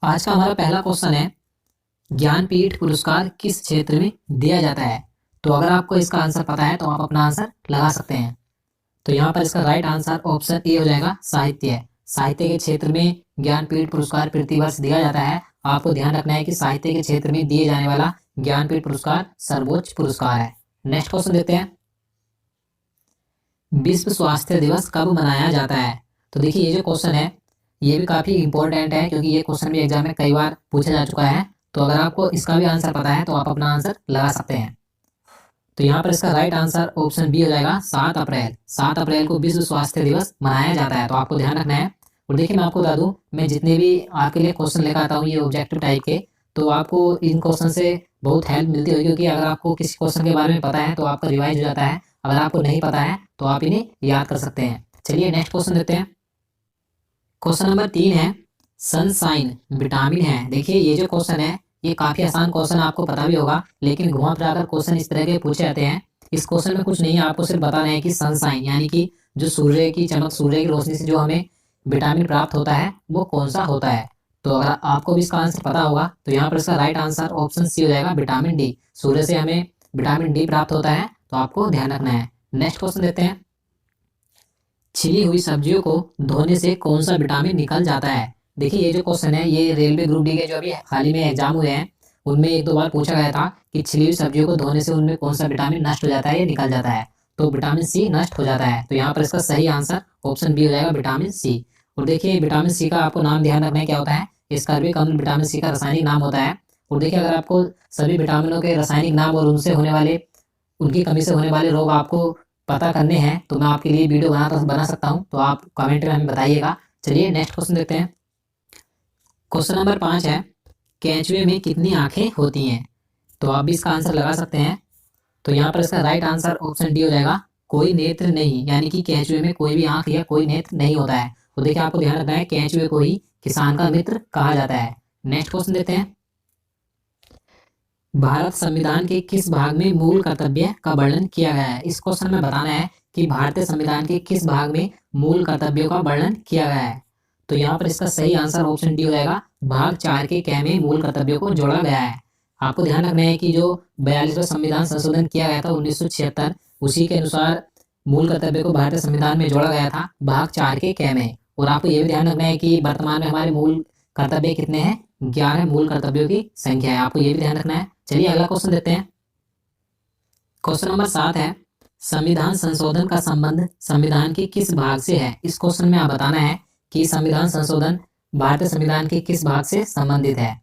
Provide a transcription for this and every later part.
आज का हमारा पहला क्वेश्चन है, ज्ञानपीठ पुरस्कार किस क्षेत्र में दिया जाता है। तो अगर आपको इसका आंसर पता है तो आप अपना आंसर लगा सकते हैं। तो यहाँ पर इसका राइट आंसर ऑप्शन ए हो जाएगा, साहित्य। साहित्य के क्षेत्र में ज्ञानपीठ पुरस्कार प्रतिवर्ष दिया जाता है। आपको ध्यान रखना है कि साहित्य के क्षेत्र में दिए जाने वाला ज्ञानपीठ पुरस्कार सर्वोच्च पुरस्कार है। नेक्स्ट क्वेश्चन देते हैं, विश्व स्वास्थ्य दिवस कब मनाया जाता है। तो देखिए ये जो क्वेश्चन है ये भी काफी इंपॉर्टेंट है, क्योंकि ये क्वेश्चन भी एग्जाम में कई बार पूछा जा चुका है। तो अगर आपको इसका भी आंसर पता है तो आप अपना आंसर लगा सकते हैं। तो यहाँ पर इसका राइट आंसर ऑप्शन बी हो जाएगा, 7 अप्रैल। 7 अप्रैल को विश्व स्वास्थ्य दिवस मनाया जाता है, तो आपको ध्यान रखना है। और देखिए मैं आपको बता दूं, मैं जितने भी आपके लिए क्वेश्चन लेकर आता हूँ ये ऑब्जेक्टिव टाइप के, तो आपको इन क्वेश्चन से बहुत हेल्प मिलती होगी, क्योंकि अगर आपको किसी क्वेश्चन के बारे में पता है तो आपका रिवाइज हो जाता है। अगर आपको नहीं पता है तो आप इन्हें याद कर सकते हैं। चलिए नेक्स्ट क्वेश्चन देते हैं। क्वेश्चन नंबर 3 है, सनसाइन विटामिन है। देखिए ये जो क्वेश्चन है ये काफी आसान क्वेश्चन, आपको पता भी होगा, लेकिन घुमा फिराकर क्वेश्चन इस तरह के पूछे जाते हैं। इस क्वेश्चन में कुछ नहीं है, आपको सिर्फ बताना है कि सनसाइन यानी कि जो सूर्य की चमक, सूर्य की रोशनी से जो हमें विटामिन प्राप्त होता है वो कौन सा होता है। तो अगर आपको भी इसका आंसर पता होगा तो यहाँ पर इसका राइट आंसर ऑप्शन सी हो जाएगा, विटामिन डी। सूर्य से हमें विटामिन डी प्राप्त होता है, तो आपको ध्यान रखना है। नेक्स्ट क्वेश्चन देते हैं, छिली हुई सब्जियों को धोने से कौन सा विटामिन निकल जाता है। देखिए ये जो क्वेश्चन है ये रेलवे ग्रुप डी के जो अभी हाल ही में एग्जाम हुए हैं उनमें एक दो बार पूछा गया था कि छिली हुई सब्जियों को धोने से उनमें कौन सा विटामिन नष्ट हो जाता है या निकल जाता है। तो विटामिन सी नष्ट हो जाता है, तो यहाँ पर इसका सही आंसर ऑप्शन बी हो जाएगा, विटामिन सी। और देखिए विटामिन सी का आपको नाम ध्यान रखना है क्या होता है, स्कर्विक अम्ल विटामिन सी का रासायनिक नाम होता है। और देखिए अगर आपको सभी विटामिनों के रासायनिक नाम और उनसे होने वाले, उनकी कमी से होने वाले रोग आपको पता करने हैं तो मैं आपके लिए वीडियो बना सकता हूं, तो आप कमेंट में हमें बताइएगा। चलिए नेक्स्ट क्वेश्चन देखते हैं। क्वेश्चन नंबर 5 है, केंचुए में कितनी आंखें होती हैं। तो आप भी इसका आंसर लगा सकते हैं। तो यहाँ पर इसका राइट आंसर ऑप्शन डी हो जाएगा, कोई नेत्र नहीं, यानी कि केंचुए में कोई भी आंख या कोई नेत्र नहीं होता है। तो देखिए आपको ध्यान रखना है, केंचुए को ही किसान का मित्र कहा जाता है। नेक्स्ट क्वेश्चन देते हैं, भारत संविधान के किस भाग में मूल कर्तव्य का वर्णन किया गया है। इस क्वेश्चन में बताना है कि भारतीय संविधान के किस भाग में मूल कर्तव्यों का वर्णन किया गया है। तो यहाँ पर इसका सही आंसर ऑप्शन डी हो जाएगा, भाग 4 के क में मूल कर्तव्यों को जोड़ा गया है। आपको ध्यान रखना है कि जो 42वां संविधान संशोधन किया गया था 1976, उसी के अनुसार मूल कर्तव्य को भारतीय संविधान में जोड़ा गया था भाग 4 के क में। और आपको ये भी ध्यान रखना है कि वर्तमान में हमारे मूल कर्तव्य कितने हैं, 11 मूल कर्तव्यों की संख्या है, आपको ये भी ध्यान रखना है। चलिए अगला क्वेश्चन देते हैं। क्वेश्चन नंबर 7 है, संविधान संशोधन का संबंध संविधान के किस भाग से है। इस क्वेश्चन में आप बताना है कि संविधान संशोधन भारतीय संविधान के किस भाग से संबंधित है।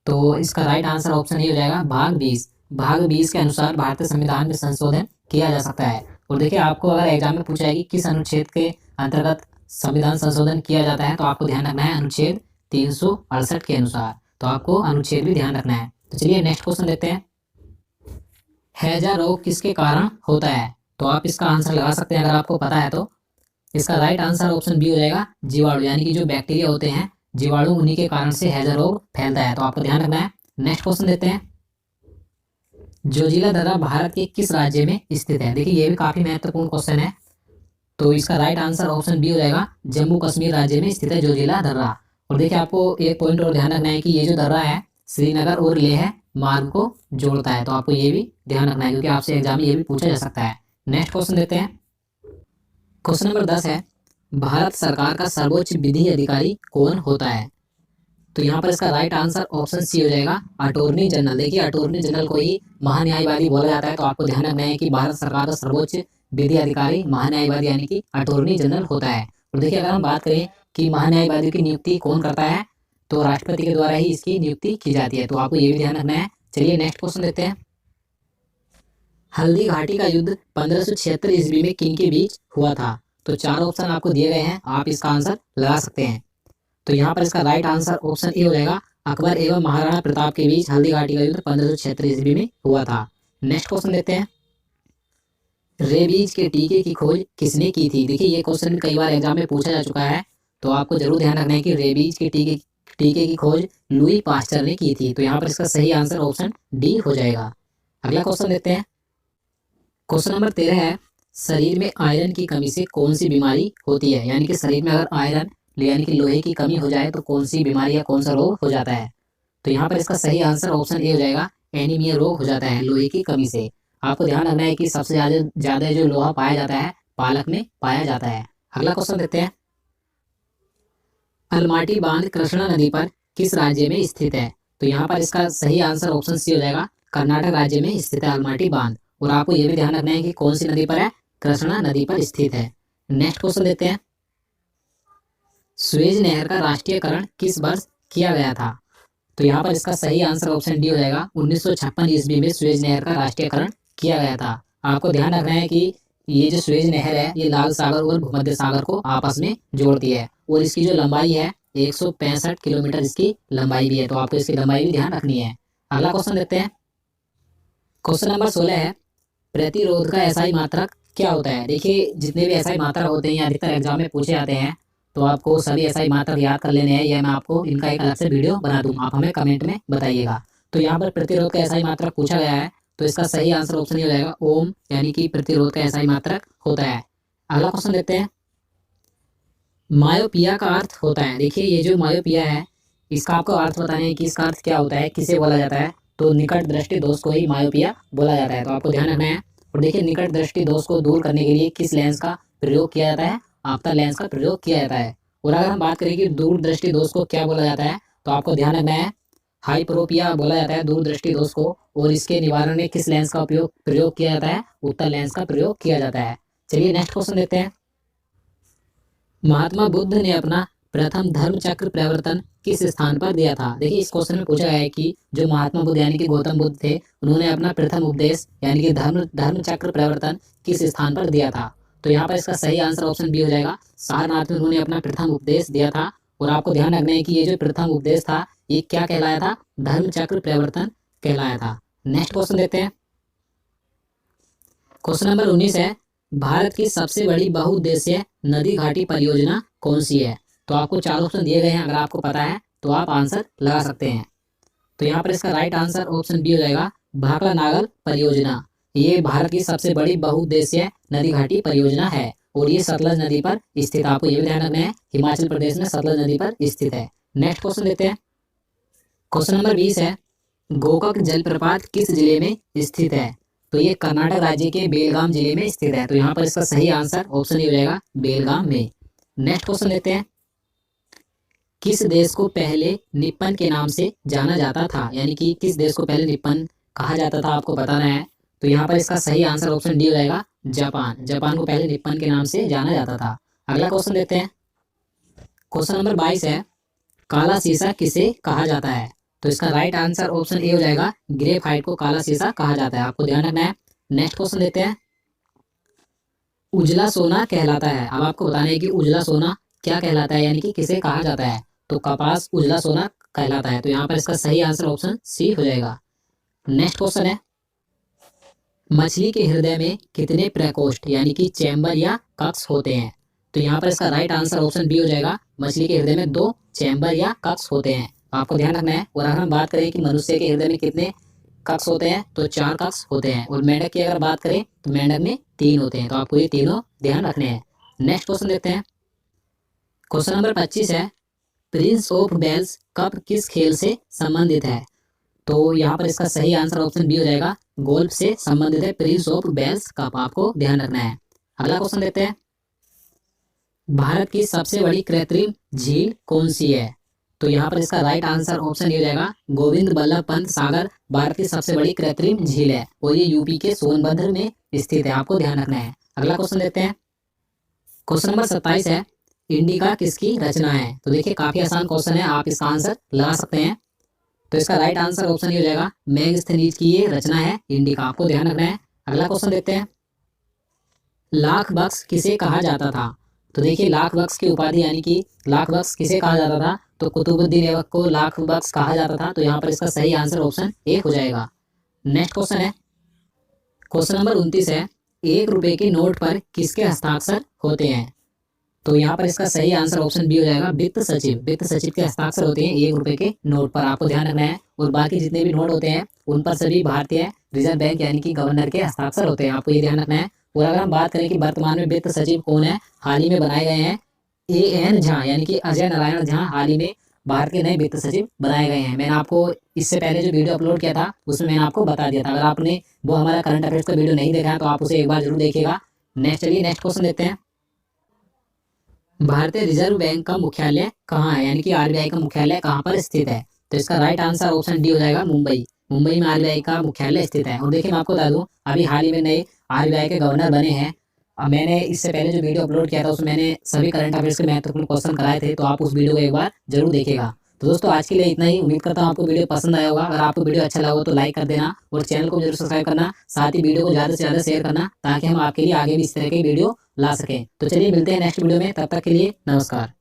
तो इसका राइट आंसर ऑप्शन ही हो जाएगा, भाग 20। भाग 20 के अनुसार भारतीय संविधान में संशोधन किया जा सकता है। और देखिए आपको अगर एग्जाम में पूछा है कि किस अनुच्छेद के अंतर्गत संविधान संशोधन किया जाता है, तो आपको ध्यान रखना है अनुच्छेद 368 के अनुसार। तो आपको अनुच्छेद भी ध्यान रखना है। तो चलिए नेक्स्ट क्वेश्चन देखते हैं, हैजा रोग किसके कारण होता है। तो आप इसका आंसर लगा सकते हैं अगर आपको पता है तो। इसका राइट आंसर ऑप्शन बी हो जाएगा, जीवाणु, यानी कि जो बैक्टीरिया होते हैं जीवाणु, उन्हीं के कारण से हैजा रोग फैलता है, तो आपको ध्यान रखना है। नेक्स्ट क्वेश्चन देते हैं, जोजिला दर्रा भारत के किस राज्य में स्थित है। देखिए ये भी काफी महत्वपूर्ण क्वेश्चन है। तो इसका राइट आंसर ऑप्शन बी हो जाएगा, जम्मू कश्मीर राज्य में स्थित है जोजिला दर्रा। और देखिए आपको एक पॉइंट और ध्यान रखना है कि ये जो दर्रा है श्रीनगर और लेह मार्ग को जोड़ता है, तो आपको ये भी ध्यान रखना है, क्योंकि आपसे एग्जाम में ये भी पूछा जा सकता है। नेक्स्ट क्वेश्चन देते हैं। क्वेश्चन नंबर 10 है, भारत सरकार का सर्वोच्च विधि अधिकारी कौन होता है। तो यहाँ पर इसका राइट आंसर ऑप्शन सी हो जाएगा, अटॉर्नी जनरल। देखिए अटॉर्नी जनरल को ही महान्यायवादी बोला जाता है, तो आपको ध्यान रखना है कि भारत सरकार का सर्वोच्च विधि अधिकारी महान्यायवादी यानी कि अटॉर्नी जनरल होता है। और देखिए अगर हम बात करें कि महान्यायवादी की नियुक्ति कौन करता है, तो राष्ट्रपति के द्वारा ही इसकी नियुक्ति की जाती है, तो आपको ये भी ध्यान रखना है। चलिए नेक्स्ट क्वेश्चन देखते हैं, हल्दी घाटी का युद्ध 1576 ईस्वी में किन के बीच हुआ था। तो 4 ऑप्शन आपको दिए गए हैं, आप इसका आंसर लगा सकते हैं। तो यहाँ पर इसका राइट आंसर ऑप्शन ए हो जाएगा, अकबर एवं महाराणा प्रताप के बीच हल्दी घाटी का युद्ध 1576 ईस्वी में हुआ था। नेक्स्ट क्वेश्चन देखते हैं, रेबीज के टीके की खोज किसने की थी। देखिए ये क्वेश्चन कई बार एग्जाम में पूछा जा चुका है, तो आपको जरूर ध्यान रखना है कि रेबीज के टीके की खोज लुई पास्चर ने की थी। तो यहाँ पर इसका सही आंसर ऑप्शन डी हो जाएगा। अगला क्वेश्चन देखते हैं। क्वेश्चन नंबर 13 है, शरीर में आयरन की कमी से कौन सी बीमारी होती है, यानी कि शरीर में अगर आयरन यानी कि लोहे की कमी हो जाए तो कौन सी बीमारी या कौन सा रोग हो जाता है? तो यहाँ पर इसका सही आंसर ऑप्शन ए हो जाएगा, एनीमिया रोग हो जाता है लोहे की कमी से। आपको ध्यान रखना है कि सबसे ज्यादा ज्यादा जो लोहा पाया जाता है पालक में पाया जाता है। अगला क्वेश्चन देखते हैं, अलमाटी बांध कृष्णा नदी पर किस राज्य में स्थित है? तो यहाँ पर इसका सही आंसर ऑप्शन सी हो जाएगा, कर्नाटक राज्य में स्थित है अलमाटी बांध। और आपको यह भी ध्यान रखना है कि कौन सी नदी पर है, कृष्णा नदी पर स्थित है। नेक्स्ट क्वेश्चन देखते हैं, सुएज नहर का राष्ट्रीयकरण किस वर्ष किया गया था? तो यहाँ पर इसका सही आंसर ऑप्शन डी हो जाएगा, 1956 ईस्वी में सुएज नहर का राष्ट्रीयकरण किया गया था। आपको ध्यान रखना है कि ये जो सुएज नहर है ये लाल सागर और भूमध्य सागर को आपस में जोड़ती है और इसकी जो लंबाई है 165 किलोमीटर इसकी लंबाई भी है, तो आपको इसकी लंबाई भी ध्यान रखनी है। अगला क्वेश्चन देखते हैं, क्वेश्चन नंबर 16 है, प्रतिरोध का एसआई मात्रक क्या होता है? देखिए जितने भी एसआई मात्रक होते हैं अधिकतर एग्जाम में पूछे जाते हैं, तो आपको सभी एसआई मात्रक याद कर लेने हैं, या मैं आपको इनका एक अलग से वीडियो बना दूं, आप हमें कमेंट में बताइएगा। तो यहाँ पर प्रतिरोध का एसआई मात्रक पूछा गया है, तो इसका सही आंसर ऑप्शन हो जाएगा ओम, यानी कि प्रतिरोध का एसआई मात्रक होता है। अगला क्वेश्चन देखते हैं, मायोपिया का अर्थ होता है। देखिए ये जो मायोपिया है इसका आपको अर्थ बताना है कि इसका अर्थ क्या होता है, किसे बोला जाता है? तो निकट दृष्टि दोष को ही मायोपिया बोला जाता है, तो आपको ध्यान रखना है। और देखिए निकट दृष्टि दोष को दूर करने के लिए किस लेंस का प्रयोग किया जाता है? आपका लेंस का प्रयोग किया जाता है। और अगर हम बात करें कि दूर दृष्टि दोष को क्या बोला जाता है, तो आपको ध्यान रखना है हाइपरोपिया बोला जाता है दूर दृष्टि दोष को। और इसके निवारण में किस लेंस का प्रयोग किया जाता है? उत्तल लेंस का प्रयोग किया जाता है। चलिए नेक्स्ट क्वेश्चन देखते हैं, महात्मा बुद्ध ने अपना प्रथम धर्म चक्र प्रवर्तन किस स्थान पर दिया था? देखिए इस क्वेश्चन में पूछा गया है कि जो महात्मा बुद्ध यानी कि गौतम बुद्ध थे, उन्होंने अपना प्रथम उपदेश यानी कि धर्म चक्र प्रवर्तन किस स्थान पर दिया था? तो यहाँ पर इसका सही आंसर ऑप्शन बी हो जाएगा, सारनाथ में उन्होंने अपना प्रथम उपदेश दिया था। और आपको ध्यान रखना है कि ये जो प्रथम उपदेश था ये क्या कहलाया था? धर्म चक्र प्रवर्तन कहलाया था। नेक्स्ट क्वेश्चन देखते हैं, क्वेश्चन नंबर 19 है, भारत की सबसे बड़ी बहुउद्देशीय नदी घाटी परियोजना कौन सी है? तो आपको 4 ऑप्शन दिए गए हैं, अगर आपको पता है तो आप आंसर लगा सकते हैं। तो यहाँ पर इसका राइट आंसर ऑप्शन बी हो जाएगा, भाखड़ा नागल परियोजना। ये भारत की सबसे बड़ी बहुउद्देशीय नदी घाटी परियोजना है और ये सतलज नदी पर स्थित, आपको ये भी ध्यान रखना है, हिमाचल प्रदेश में सतलज नदी पर स्थित है। नेक्स्ट क्वेश्चन देते हैं, क्वेश्चन नंबर 20 है, गोकाक जलप्रपात किस जिले में स्थित है? तो ये कर्नाटक राज्य के बेलगाम जिले में स्थित है, तो यहाँ पर इसका सही आंसर ऑप्शन ही हो जाएगा बेलगाम में। नेक्स्ट क्वेश्चन लेते हैं, किस देश को पहले निप्पन के नाम से जाना जाता था? यानी कि किस देश को पहले निप्पन कहा जाता था, आपको बताना है। तो यहाँ पर इसका सही आंसर ऑप्शन डी हो जाएगा, जापान। जापान को पहले निप्पन के नाम से जाना जाता था। अगला क्वेश्चन लेते हैं, क्वेश्चन नंबर 22 है, काला शीशा किसे कहा जाता है? तो इसका राइट आंसर ऑप्शन ए हो जाएगा, ग्रेफाइट को काला शीशा कहा जाता है, आपको ध्यान रखना है। नेक्स्ट क्वेश्चन लेते हैं, उजला सोना कहलाता है। अब आपको बताना है कि उजला सोना क्या कहलाता है, यानी कि किसे कहा जाता है? तो कपास उजला सोना कहलाता है, तो यहाँ पर इसका सही आंसर ऑप्शन सी हो जाएगा। नेक्स्ट क्वेश्चन है, मछली के हृदय में कितने प्रकोष्ठ यानी कि चैम्बर या कक्ष होते हैं? तो यहाँ पर इसका राइट आंसर ऑप्शन बी हो जाएगा, मछली के हृदय में 2 चैम्बर या कक्ष होते हैं, आपको ध्यान रखना है। और अगर हम बात करें कि मनुष्य के हृदय में कितने कक्ष होते हैं, तो 4 कक्ष होते हैं। और मेंढक की अगर बात करें तो मेंढक में 3 होते हैं, तो आपको ये तीनों ध्यान रखने हैं। नेक्स्ट क्वेश्चन देखते हैं, क्वेश्चन नंबर 25 है, प्रिंस ऑफ वेल्स कप किस खेल से संबंधित है? तो यहाँ पर इसका सही आंसर ऑप्शन बी हो जाएगा, गोल्फ से संबंधित है प्रिंस ऑफ वेल्स कप, आपको ध्यान रखना है। अगला क्वेश्चन देखते हैं, भारत की सबसे बड़ी कृत्रिम झील कौन सी है? तो यहाँ पर इसका राइट आंसर ऑप्शन हो जाएगा, गोविंद बल्लभ पंत सागर भारत की सबसे बड़ी कृत्रिम झील है और ये यूपी के सोनभद्र में स्थित है, आपको ध्यान रखना है। अगला क्वेश्चन देखते हैं, क्वेश्चन नंबर 27 है, इंडिका किसकी रचना है? तो देखिए काफी आसान क्वेश्चन है, आप इसका आंसर लगा सकते हैं। तो इसका राइट आंसर ऑप्शन हो जाएगा, मेगास्थनीज की ये रचना है इंडिका, आपको ध्यान रखना है। अगला क्वेश्चन देखते हैं, लाख बक्स किसे कहा जाता था? तो देखिए लाख बक्स की उपाधि यानी कि लाख बक्स किसे कहा जाता था? तो कुतुबुद्दीन ऐबक को लाख बक्स कहा जाता था, तो यहाँ पर इसका सही आंसर ऑप्शन ए हो जाएगा। नेक्स्ट क्वेश्चन है, क्वेश्चन नंबर 29 है, 1 रुपए के नोट पर किसके हस्ताक्षर होते हैं? तो यहाँ पर इसका सही आंसर ऑप्शन बी हो जाएगा, वित्त सचिव। वित्त सचिव के हस्ताक्षर होते हैं 1 रुपए के नोट पर, आपको ध्यान रखना है। और बाकी जितने भी नोट होते हैं उन पर सभी भारतीय रिजर्व बैंक यानी कि गवर्नर के हस्ताक्षर होते हैं, आपको ये ध्यान रखना है। और अगर हम बात करें कि वर्तमान में वित्त सचिव कौन है, हाल ही में बनाए गए हैं AN झा यानी कि अजय नारायण झा हाल ही में भारत के नए वित्त सचिव बनाए गए हैं। मैंने आपको इससे पहले जो वीडियो अपलोड किया था उसमें मैंने आपको बता दिया था। अगर आपने वो हमारा करंट अफेयर्स का वीडियो नहीं देखा है तो आप उसे एक बार जरूर देखिएगा। नेक्स्ट चलिए नेक्स्ट क्वेश्चन देखते हैं। भारतीय रिजर्व बैंक का मुख्यालय कहाँ है, यानी कि RBI का मुख्यालय कहाँ पर स्थित है? तो इसका राइट आंसर ऑप्शन डी हो जाएगा मुंबई। मुंबई में RBI का मुख्यालय स्थित है। और देखिए मैं आपको बता दूं, अभी हाल ही में नए RBI के गवर्नर बने हैं। अब मैंने इससे पहले जो वीडियो अपलोड किया था उसमें मैंने सभी करंट अफेयर्स के महत्वपूर्ण क्वेश्चन कराए थे, तो आप उस वीडियो को एक बार जरूर देखिएगा। तो दोस्तों आज के लिए इतना ही। उम्मीद करता हूँ आपको वीडियो पसंद आया होगा। अगर आपको वीडियो अच्छा लगा हो तो लाइक कर देना और चैनल को जरूर सब्सक्राइब करना। साथ ही वीडियो को ज़्यादा से ज़्यादा शेयर करना ताकि हम आपके लिए आगे भी इस तरह के वीडियो ला सकें। तो चलिए मिलते हैं नेक्स्ट वीडियो में, तब तक के लिए नमस्कार।